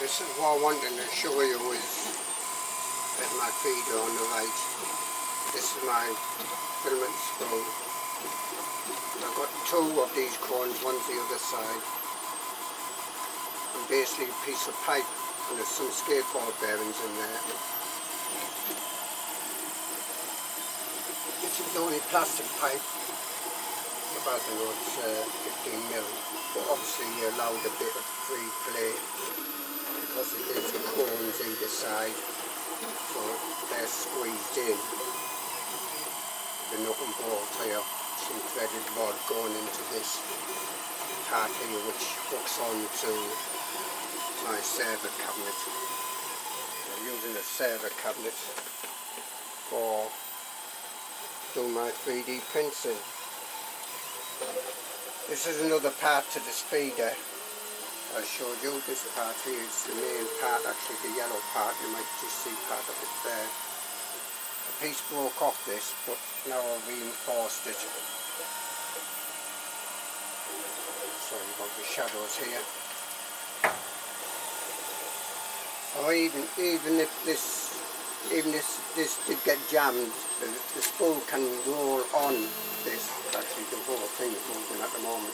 This is what I wanted to show you is that my feeder on the right. This is my filament spool. I've got two of these cones, one's the other side. And basically a piece of pipe, and there's some skateboard bearings in there. This is the only plastic pipe. About the it's 15 mil, but obviously you're allowed a bit of free play because it is cones either side, so they're squeezed in. The nut and bolt here, some threaded rod going into this part here, which hooks onto my server cabinet. I'm using a server cabinet for doing my 3D printing. This is another part to this feeder. I showed you this part here is the main part, actually the yellow part. You might just see part of it there. A piece broke off this, but now I've reinforced it. So you've got the shadows here. Or even if this did get jammed, the spool can roll on this. Actually the whole thing is moving at the moment.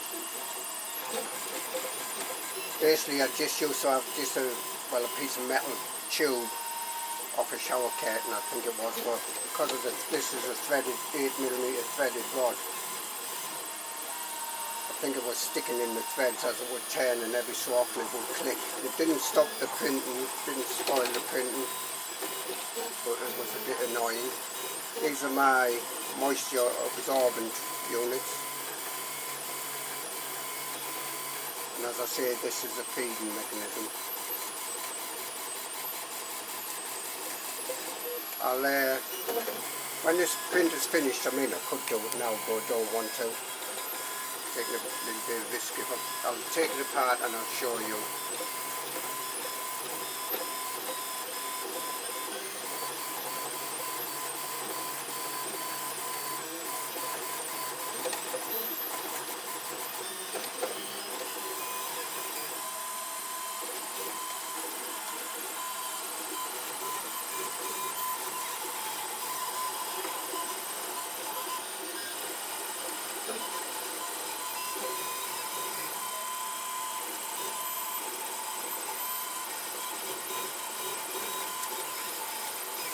Basically I just used to have just a piece of metal tube off a shower curtain, I think it was, but because of this is a threaded 8mm threaded rod, I think it was sticking in the threads as it would turn, and every so often it would click. It didn't stop the printing, didn't spoil the printing, but it was a bit annoying. These are my moisture absorbent units, and as I say, this is a feeding mechanism. When this print is finished, I mean I could do it now, but I don't want to. Taking a little bit of risk. I'll take it apart and I'll show you.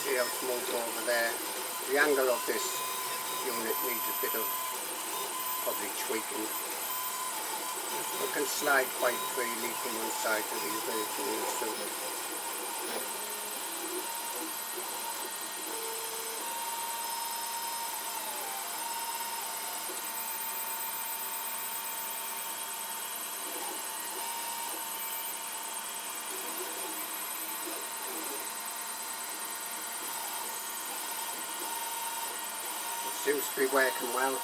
See how it's moved over there. The angle of this unit needs a bit of probably tweaking. It can slide quite freely from one side to the other if you need to. Seems to be working well.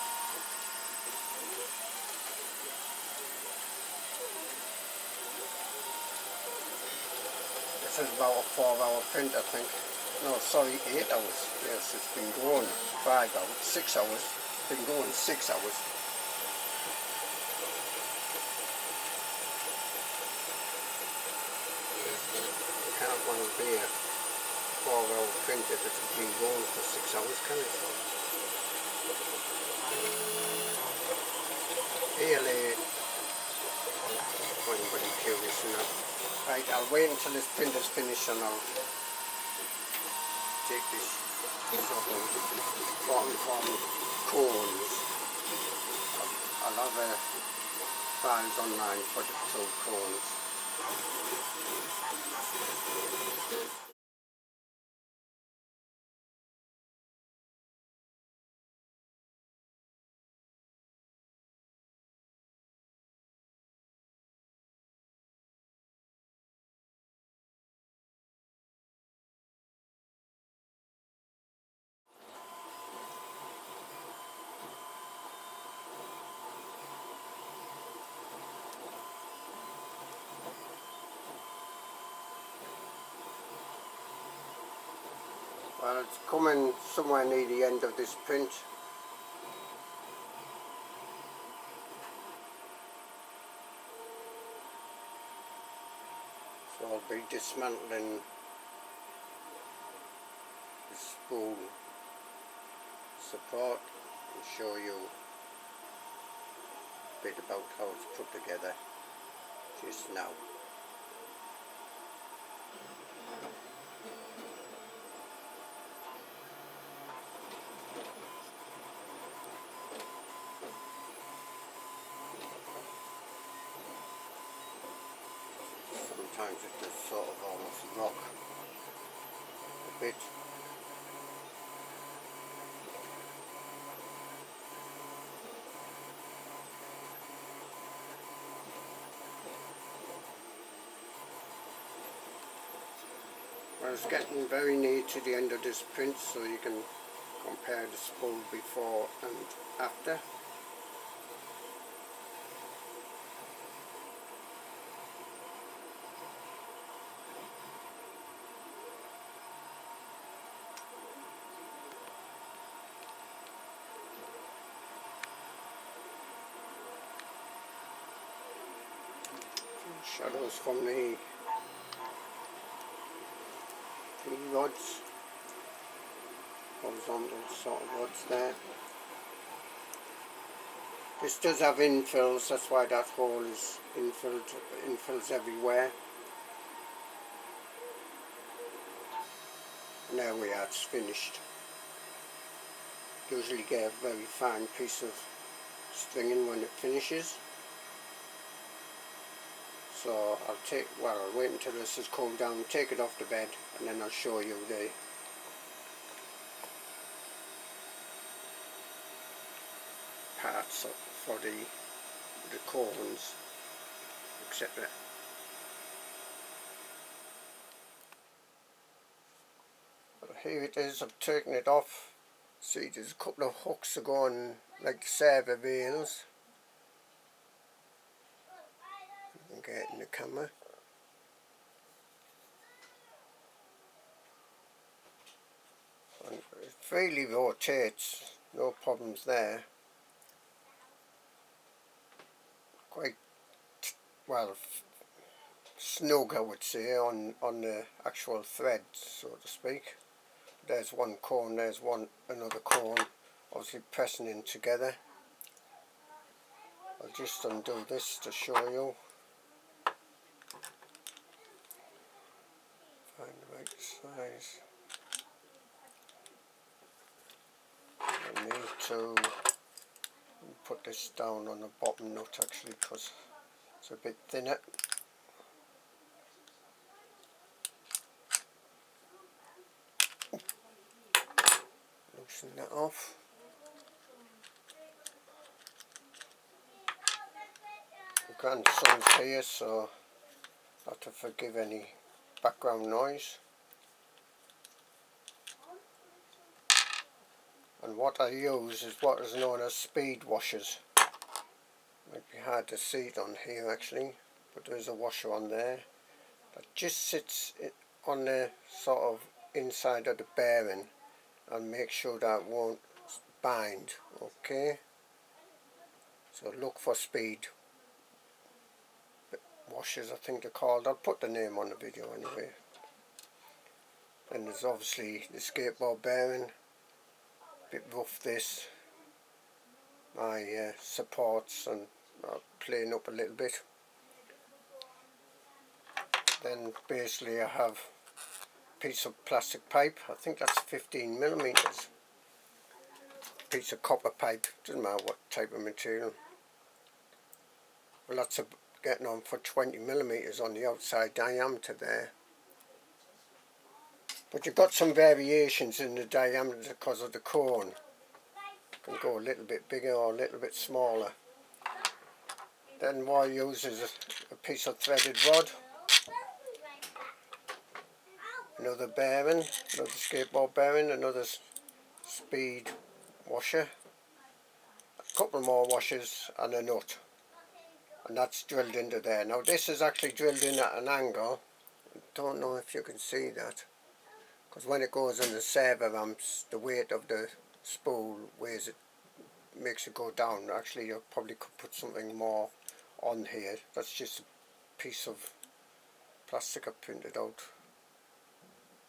This is about a 4-hour print, I think. No, sorry, 8 hours. Yes, it's been going 5 hours, 6 hours. It's been going 6 hours. You can't want to be a 4-hour print if it's been going for 6 hours, can it? Really, for anybody curious enough. Right, I'll wait until this print is finished and I'll take this sort of bottom form cones. I'll have files online for the two cones. Well, it's coming somewhere near the end of this print. So I'll be dismantling the spool support and show you a bit about how it's put together just now. Sometimes it does sort of almost rock a bit. Well, it's getting very near to the end of this print, so you can compare the spool before and after. Shadows from the rods, horizontal sort of rods there. This does have infills, that's why that hole is infills everywhere. And there we are, it's finished. Usually get a very fine piece of stringing when it finishes. So I'll wait until this is cooled down, take it off the bed, and then I'll show you the parts for the cones, etc. Well, here it is, I've taken it off. See, there's a couple of hooks that go on like server rails. You can get in the camera. And it freely rotates, no problems there. Quite well snug, I would say, on the actual thread, so to speak. There's one cone, there's another cone, obviously pressing in together. I'll just undo this to show you. Find the right size. I need to put this down on the bottom nut actually, because it's a bit thinner. Loosen that off. The grandson's here, so I have to forgive any background noise. And what I use is what is known as speed washers. Might be hard to see it on here actually, but there is a washer on there that just sits on the sort of inside of the bearing and make sure that it won't bind. Okay, so look for speed washers, I think they're called. I'll put the name on the video anyway. And there's obviously the skateboard bearing, bit rough this, my supports and playing up a little bit. Then basically I have a piece of plastic pipe, I think that's 15mm, piece of copper pipe, doesn't matter what type of material. Well, that's getting on for 20mm on the outside diameter there. But you've got some variations in the diameter because of the cone. It can go a little bit bigger or a little bit smaller. Then what I use is a piece of threaded rod, another bearing, another skateboard bearing, another speed washer, a couple more washers and a nut. And that's drilled into there. Now this is actually drilled in at an angle. I don't know if you can see that, because when it goes in the server ramps, the weight of the spool weighs it, makes it go down. Actually, you probably could put something more on here. That's just a piece of plastic I printed out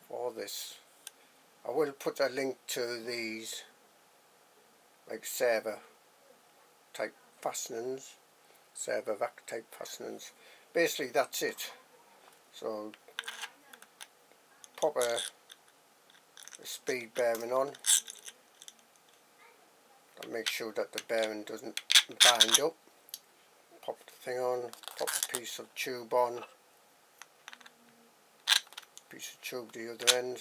for this. I will put a link to these like server type fastenings, server vac type fastenings. Basically that's it. So pop a speed bearing on and make sure that the bearing doesn't bind up. Pop the thing on, pop a piece of tube on, piece of tube the other end,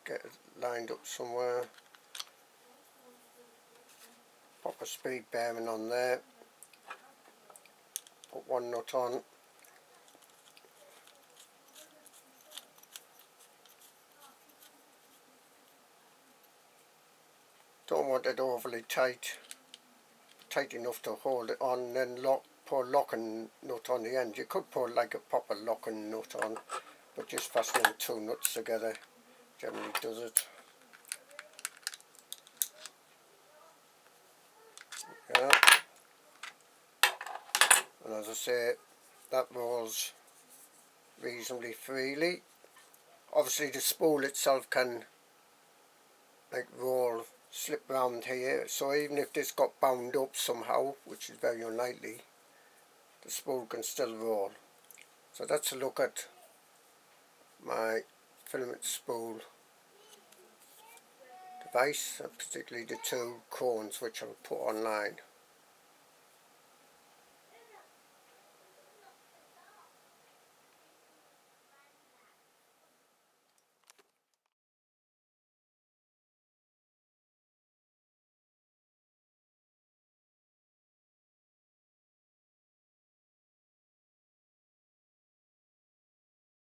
get it lined up somewhere, pop a speed bearing on there, put one nut on, don't want it overly tight, tight enough to hold it on, then put a locking nut on the end. You could put like a proper locking nut on, but just fastening two nuts together generally does it. Yeah. And as I say, that rolls reasonably freely. Obviously the spool itself can like roll, slip round here, so even if this got bound up somehow, which is very unlikely, the spool can still roll. So that's a look at my filament spool device, and particularly the two cones which I'll put online.